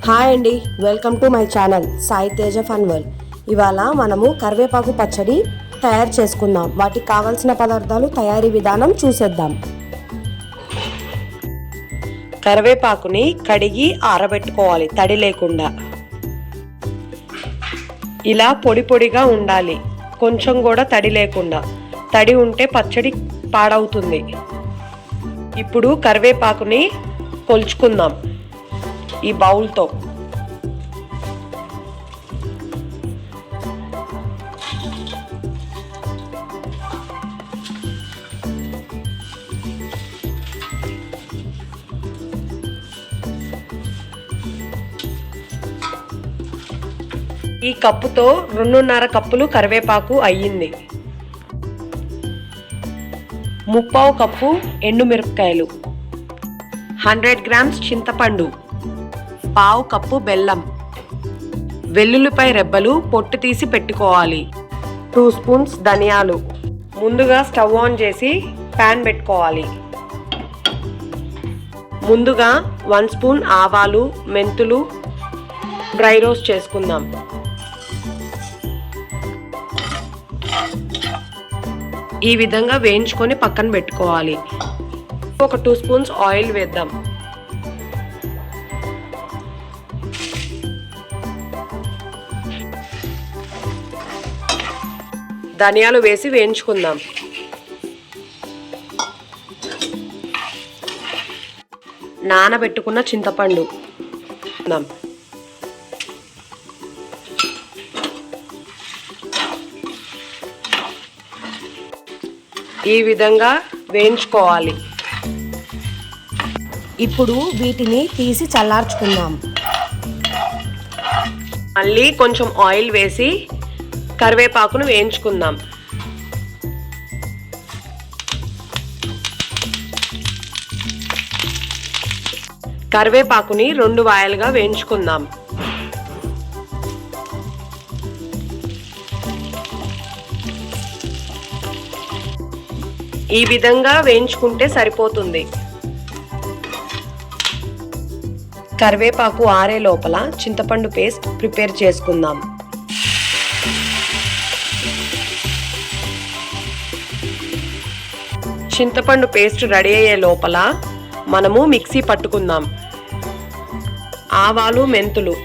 Hi అండి, welcome to my channel Sai Teja fun world. ఇవాళ మనము కరివేపాకు పచ్చడి తయారు చేసుకుందాం. వాటికి కావాల్సిన పదార్థాలు, తయారీ విధానం చూసేద్దాం. కరివేపాకుని కడిగి ఆరబెట్టుకోవాలి, తడి లేకుండా. ఇలా పొడి పొడిగా ఉండాలి, కొంచెం కూడా తడి లేకుండా. తడి ఉంటే పచ్చడి పాడవుతుంది. ఇప్పుడు కరివేపాకుని కొలుచుకుందాం ఈ బౌల్తో. ఈ కప్పుతో 2.5 కప్పులు కరివేపాకు అయ్యింది. 3/4 కప్పు ఎండుమిరపకాయలు, 100 గ్రామ్స్ చింతపండు, 1/2 కప్పు బెల్లం, వెల్లుల్లిపాయ రెబ్బలు పొట్టు తీసి పెట్టుకోవాలి, 2 స్పూన్స్ ధనియాలు. ముందుగా స్టవ్ ఆన్ చేసి ప్యాన్ పెట్టుకోవాలి. ముందుగా 1 స్పూన్ ఆవాలు, మెంతులు డ్రై రోస్ట్ చేసుకుందాం. ఈ విధంగా వేయించుకొని పక్కన పెట్టుకోవాలి. ఒక 2 స్పూన్స్ ఆయిల్ వేద్దాం. ధనియాలు వేసి వేయించుకుందాం. నానబెట్టుకున్న చింతపండు ఈ విధంగా వేయించుకోవాలి. ఇప్పుడు వీటిని తీసి చల్లార్చుకుందాం. మళ్ళీ కొంచెం ఆయిల్ వేసి కరివేపాకును వేయించుకుందాం. కరివేపాకుని 2 వాయలుగా వేయించుకుందాం. ఈ విధంగా వేయించుకుంటే సరిపోతుంది. కరివేపాకు ఆరే లోపల చింతపండు పేస్ట్ ప్రిపేర్ చేసుకుందాం. చింతపండు పేస్ట్ రెడీ అయ్యే లోపల మనము మిక్సీ పట్టుకుందాం. ఆవాలు, మెంతులు,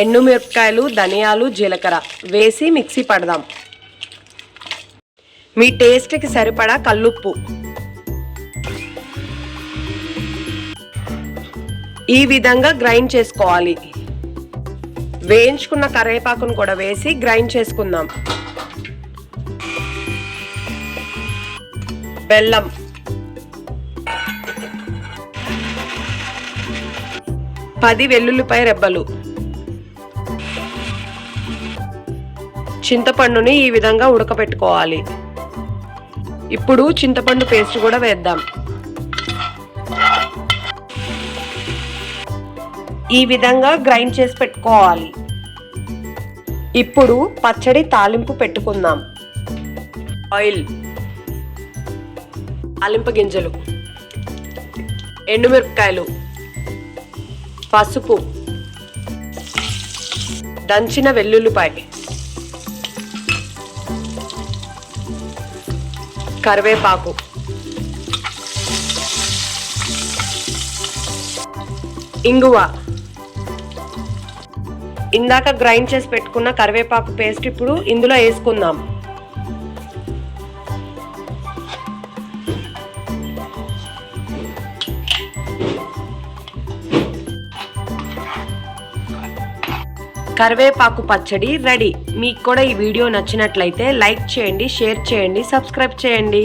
ఎండుమిరపకాయలు, ధనియాలు, జీలకర్ర వేసి మిక్సీ పడదాం. మీ టేస్ట్కి సరిపడా కల్లుప్పు. ఈ విధంగా గ్రైండ్ చేసుకోవాలి. వేయించుకున్న కరివేపాకును కూడా వేసి గ్రైండ్ చేసుకుందాం. బెల్లం, పది వెల్లుల్లిపాయ రెబ్బలు, చింతపండుని ఈ విధంగా ఉడకబెట్టుకోవాలి. ఇప్పుడు చింతపండు పేస్ట్ కూడా వేద్దాం. ఈ విధంగా గ్రైండ్ చేసి పెట్టుకోవాలి. ఇప్పుడు పచ్చడి తాలింపు పెట్టుకుందాం. ఆయిల్, తాలింపు గింజలు, ఎండుమిరపకాయలు, పసుపు, దంచిన వెల్లుల్లిపాయ, కరివేపాకు, ఇంగువ. ఇందాక గ్రైండ్ చేసి పెట్టుకున్న కరివేపాకు పేస్ట్ ఇప్పుడు ఇందులో వేసుకుందాం. కరివేపాకు పచ్చడి రెడీ. మీకు కూడా ఈ వీడియో నచ్చినట్లయితే లైక్ చేయండి, షేర్ చేయండి, సబ్స్క్రైబ్ చేయండి.